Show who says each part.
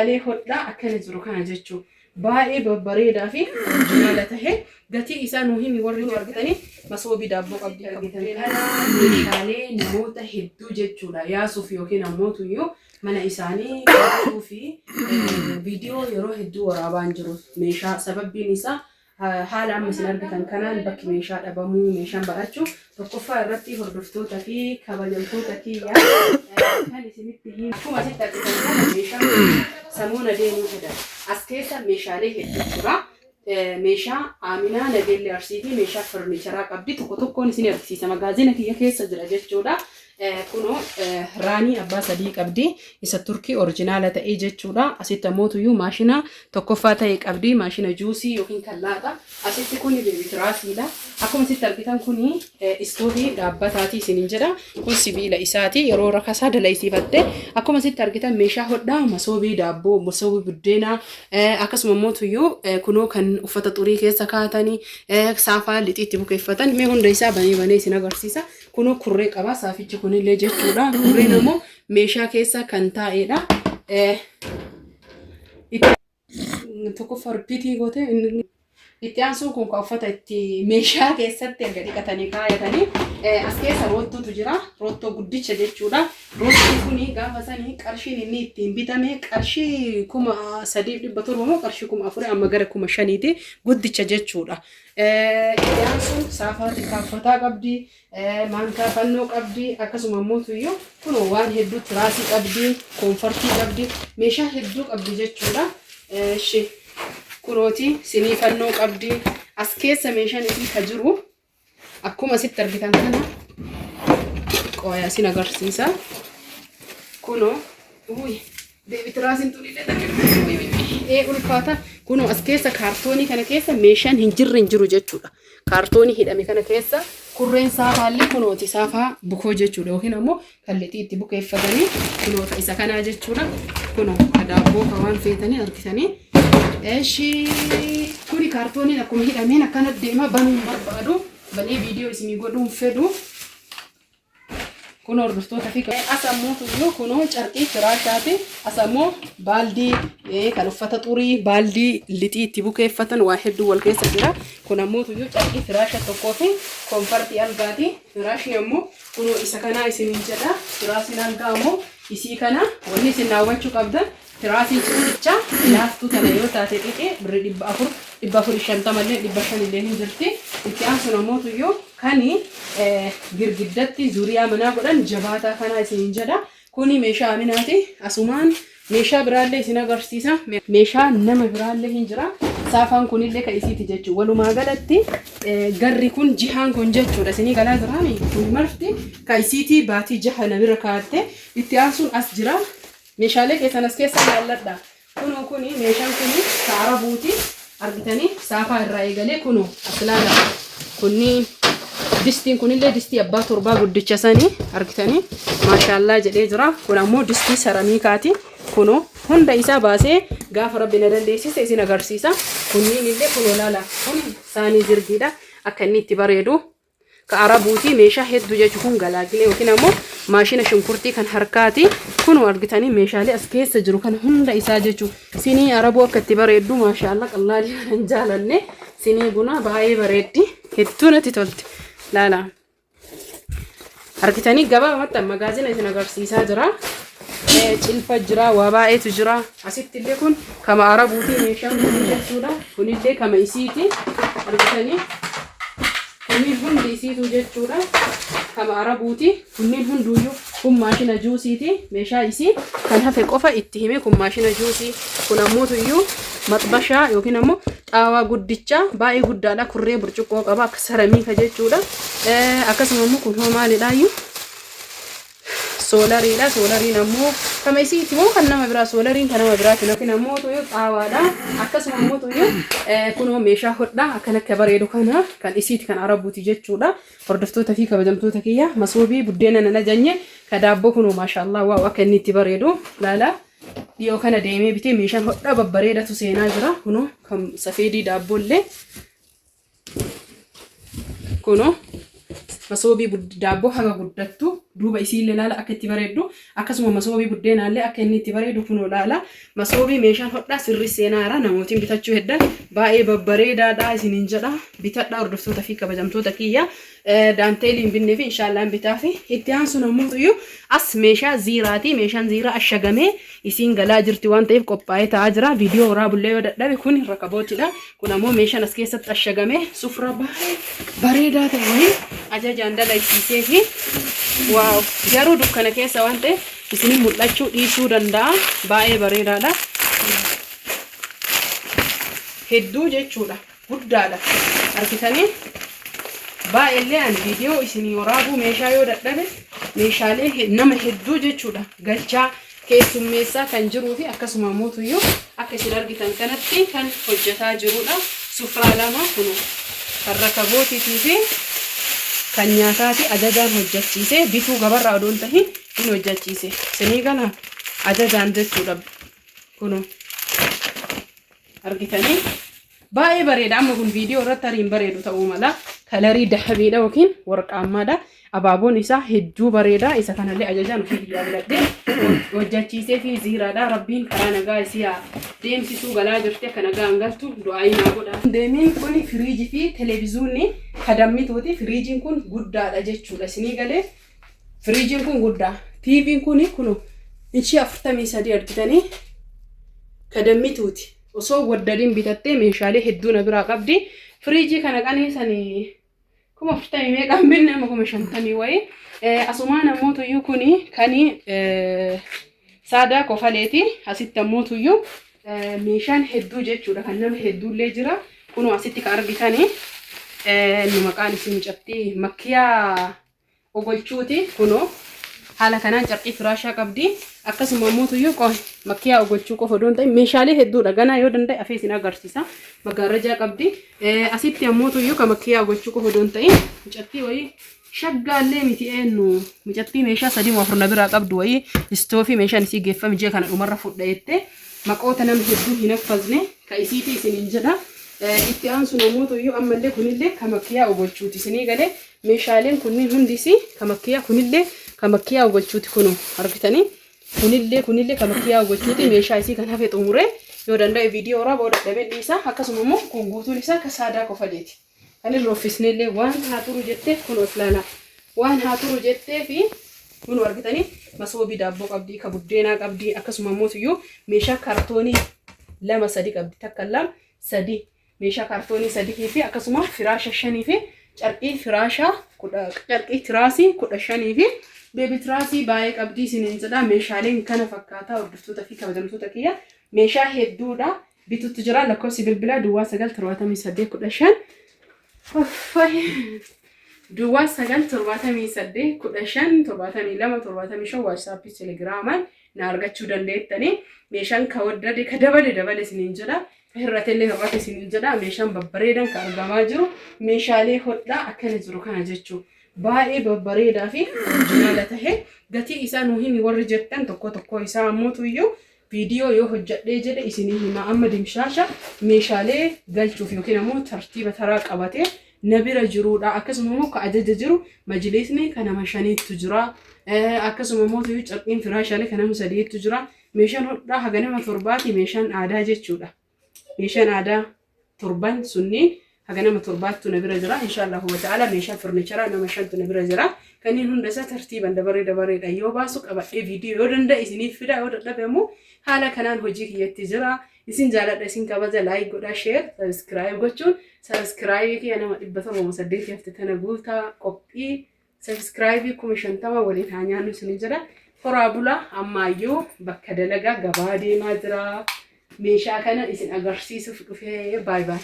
Speaker 1: meeshaalee hodhaa akkana jiru kana jechuudha. Baay'ee babbareedaa fi orjinaala tahee gatii isaa nuu himi warri nu argitanii masoobii daabboo qabdi argitan. Meeshaalee namoota hedduu jechuudha yaasuuf yookiin ammoo tuyyuu mana isaanii qabatuu fi viidiyoo yeroo hedduu waraabaan jiru. Meeshaa sababbiin isaa haala amma isin argitan kanaan bakki meeshaa dhabamuu meeshaan ba'achuu tokkoffaa irratti hordoftoota fi kabajamtoota kiyyaa kan isinitti himu. Akkuma asitti argitan kana meeshaan samuuna deemuu jedhama. As keessa meeshaalee hedduu jira. Meeshaa Aaminaa Nageellee Arsii fi meeshaa farniicharaa qabdi. Tokko tokkoon isin argisiisa. Magaazina kiyya keessa jira jechuudha. Kuno raanii abbaa sadii qabdi. Isa Turkii orjinaala ta'ee jechuudha. Asitti ammoo tuyyuu maashina tokkoffaa ta'e qabdi. Maashina juusii yookiin kallaata. Asitti kuni beebitiraasiidha. Akkuma asitti argitan kuni istoovii dhaabbataati isiniin jedha. Kun sibiila isaati. Yeroo rakasaa dalaysiifatte akkuma asitti argitan meeshaa hodhaa masoobii daabboo, masoobii buddeenaa akkasuma ammoo tuyyuu kunoo kan uffata xurii keessa kaa'atanii saafaa lixiitti bukeeffatan mee hunda isaa banee isin agarsiisa. Kunoo kurree qaba saafichi kunillee jechuudha. Kurreen ammoo meeshaa keessa kan taa'edha. Tokko farbiitii goote itti aansuun kun kan uffata itti meeshaa keessatti erga dhiqatanii kaayatanii as keessa roottotu jira. Roottoo guddicha jechuudha. Roottoon kuni gaafa sanii qarshiin inni ittiin bitame qarshii 3,700 moo qarshii 4,000 amma gara 5,000 guddicha jechuudha. Itti aansuun saafaa xiqqaaffataa qabdi. Maankaa fannoo qabdi. Akkasuma ammoo tuyyuu kunoo waan hedduu tiraasii qabdi. Koonfartii qabdi. Meeshaa hedduu qabdi jechuudha. Kurooti sinii fannoo qabdi. As keessa meeshaan isii ka jiru akkuma asitti argitan kana qooyaa isin agarsiisa. Kunoo beebitiraasiin tunillee ulfaata. Kunoo as keessa kaartoonii kana keessa meeshaan hin jiru jechuudha. Kaartoonii hidhame kana keessa kurreen saafaallee kunooti saafaa bukoo jechuudha yookiin ammoo kallitii itti bukeeffatanii kunoota isa kanaa jechuudha. Kunoo daabboo kan waan feetanii argitanii. Kuni kaartooniin akkuma hidhameen akkana deema banuun barbaadu. Banee viidiyoo isinii godhuun fedhu. Kunoo hordoftoota fi asammoo tuyyuu kunoo carqii firaashaati. Asammoo baaldii kan uffata xurii baaldii lixii itti bukeeffatan waa hedduu wal keessa jira. Kun ammoo tuyyuu carqii firaasha tokkoo fi koonfartii algaati. Firaashni ammoo kunoo isa kanaa isiniin jedha. Firaashiin algaa ammoo isii kana wanni isin daawwachuu qabdan. Tiraasii ciicichaa laaftuu tana yoo taate dhiqee birrii 450 mallee 500 illee hin jirti. Itti aansuun ammoo tuyyuu kani girgiddatti zuriyaa manaa godhan jabaataa kanaa isiniin jedha. Kuni meeshaa Aaminaati. Asumaan meeshaa biraallee isin agarsiisa. Meeshaa nama biraallee hin jira. Saafaan kunillee ka isiiti jechuudha. Walumaa galatti garri kun jihaan kun jechuudha. Isinii galaa jiraami. Kun marti ka isiiti baatii jaha nabira kaa'atte. Itti aansuun as jira. Meeshaalee keessan as keessa ilaalladha. Kunoo kuni meeshaan kuni saara buuti argitanii saafaa irraa eegalee kunoo as ilaala. Kunni distiin kunillee distii abbaa torbaa guddicha sanii argitanii maashaallah jedhee jira. Kun ammoo distii saramiikaati. Kunoo hunda isaa baasee gaafa rabbi na dandeessise isin agarsiisa. Kunniin illee kunoo ilaala. Kun saanii jirgiidha. Akka inni itti bareedu. Ka arabuuti meeshaa hedduu jechuun kun galaagilee yookiin ammoo maashina shunkurtii kan harkaati. Kun argitanii meeshaalee as keessa jiru kan hunda isaa jechuun sinii arabuu akka itti bareeddu maashaallah qallaalii kan jaalanne sinii buna baay'ee bareeddi hedduu natti tolti. Laala argitanii gabaabumatti magaazina isin agarsiisaa jira. Cilfa jira waa baay'eetu jira. Asitti illee kun kama arabuuti meeshaan kun jechuudha. Kunillee kama isiiti argitanii. Kunniin hundi isiitu jechuudha. Kama arabuuti. Kunniin hunduuyyuu kun maashina juusiiti. Meeshaa isii kan hafe qofa itti hime kun maashina juusii. Kun ammoo tuyyuu maxbashaa yookiin ammoo xaawaa guddicha baay'ee guddaadha. Kurree burcuqqoo qaba akka saramiika jechuudha. Akkasuma ammoo kun hoo maalidhaayyuu soolariidha. Soolariin ammoo kama isiiti moo kan nama biraa soolariin kan nama biraati yookiin ammoo tuyyuu xaawaadha. Akkasuma ammoo tuyyuu kunoo meeshaa hodhaa akkan akka bareedu kana kan isiiti kan arabuuti jechuudha. Hordoftoota fi kabajamtoota kiyya masoobii buddeena nan ajanye ka daabboo kunoo maashaallah waaw akka inni itti bareedu laala. Dhiyoo kana deemee bitee meeshaan hodhaa babbareedatu seenaa jira. Kunoo kan safeedii daabboollee kunoo masoobii daabboo haga guddattu duuba isiillee laala akka itti bareeddu akkasuma masoobii buddeenaallee akka inni itti bareedu kunoo laala masoobii meeshaan hodhaa sirri seenaara namootiin bitachuu heddan baay'ee babbareedaadha isiniin jedha bitadha hordoftoota fi kabajamtoota kiyya daanteeliin binnee fi inshaallaan bitaa fi itti aansuun ammoo as meeshaa ziiraati meeshaan ziiraa ashagamee isiin galaa jirti waan ta'eef qophaa'ee ta'aa jira viidiyoo waraabullee yoo dadhabe kun rakabootidha kun ammoo meeshaan as keessatti ashagamee sufra baay'ee bareedaa ta'e wayii ajajaan dalaisiisee fi waaw garuu dukkana keessa waan ta'eef isiniin mul'achuu dhiisuu danda'a baay'ee bareedaadha hedduu jechuudha guddaadha argitanii baay'ee an viidiyoo isinii waraabuu meeshaa yoo dadhabe meeshaalee nama hedduu jechuudha galchaa keessummeessaa kan jiruu fi akkasuma mootuyyuu akka isin argitan kanatti kan hojjetaa jirudha sufraa lama kunu kan rakabootiitii fi kan nyaataati ajajaan hojjechiise bituu gabarraa odoon tahin hin hojjechiise isinii kana ajajaan jechuudha kunu argitanii baay'ee bareeda amma kun viidiyoo irratti hariin bareedu ta'uu mala kalarii dahabiidha yookiin warqaammaadha abaaboon isaa hedduu bareeda isa kanallee ajajaan ofii jaaladhe hojjechiisee fi ziiraadha rabbiin karaa nagaa isii deemsisuu galaa jirti akka nagaan galtu du'aayi naa godha deemiin kun firiijii fi televiziyoonni kadammituuti firiijiin kun guddaadha jechuudha isinii galee firiijiin kun guddaa tiiviin kun kunu inchi 43 argitanii kadammituuti osoo waddadiin bitattee meeshaalee hedduu na biraa qabdi firiijii kana qaneessanii kuma 40 meeqaan binne amma kuma 50 wayii asumaan ammoo kuni kani saadaa kofaleeti asitti ammoo meeshaan hedduu jechuudha kan nama hedduullee jira kunoo asitti ka argitanii nu maqaan isin cabtii makkiyaa ogolchuuti kunoo haala kanaan carqii firaashaa qabdi akkasuma ammoo qoy makkiyaa ogolchuu qofa doon ta'e meeshaalee hedduudha ganaa yoo danda'e afee isin agarsiisa magaarrajaa qabdi asitti ammoo ka makkiyaa ogolchuu qofa doon ta'e cabtii wayii shaggaallee miti eenyu micattii meeshaa 3 biraa qabdu wayii istoofii meeshaan isii geeffame ji'a kana dhumarra fudhatte maqoota nama hedduu hin affazne ka isiitii isiniin jedha itti aansuun ammoo ammallee kunillee ka makkiyaa ogolchuuti isinii galee meeshaaleen kunniin hundisi ka makkiyaa kunillee ka makkiyaa ogolchuuti kunu argitanii kunillee ka makkiyaa ogolchuuti meeshaa isii kan hafe xumure yoo danda'e viidiyoo waraabaa dadhabee dhiisa akkasuma immoo kun guutuun isaa ka saadaa kofaleeti kan irra ofiisneellee waan haa turu jettee kun oflaana waan haa turu jettee fi kun argitanii masoobii daabboo qabdi ka buddeenaa qabdi akkasuma immoo meeshaa kaartoonii 2-3 qabdi takka 2-3 meeshaa kaartoonii 3 fi akkasuma firaasha 5 fi carqii firaashaa carqii tiraasii 15 fi beebi tiraasii baay'ee qabdi isiniin jedha meeshaaleen kana fakkaataa hordoftoota fi kabajamtoota kiyya meeshaa hedduudha bitutti jira lakkoofsi bilbilaa duwwaa 97815 duwwaa 978157275 waatsaappii telegiraamaan na argachuu dandeettanii meeshaan ka waddade ka dabale isiniin jedha hirratellee hirrate isiniin jedha meeshaan babbareedan ka argamaa jiru meeshaalee hodhaa akkana jiru kana jechuudha baay'ee babbareedaa fi orjinaala tahe gatii isaa nuu himi warri jettan tokko isaa ammoo viidiyoo yoo hojjadhee jedhe isinii hima amma dimshaasha meeshaalee galchuuf yookiin ammoo tartiiba taraa qabatee na bira jiruudha akkasuma immoo ka ajaja jiru majlisni kan nama 5tu jira akkasuma immoo carqiin firaashaalee kan nama 3tu jira meeshaan hodhaa haga nama 7ti meeshaan aadaa jechuudha meeshaan aadaa 7 sunniin haga nama 7tu na bira jira inshallah wa ta'ala meeshaan furnichara nama 5tu na bira jira kaniin hunda isaa tartiiban dabareedha yoo baasu qabadhee viidiyoo yoo danda'e isiniif fida yoo dadhabe immoo haala kanaan hojii kiyyatti jira isin jaaladha isin kabaja like godha share subscribe gochuun subscribe kiyya nama 708 hafte tana guutaa qophii subscribe 50 waliin haa nyaannu isin jira horaa bula ammayyuu bakka dalagaa gabaa deemaa jira meeshaa kana isin agarsiisuuf dhufee bye bye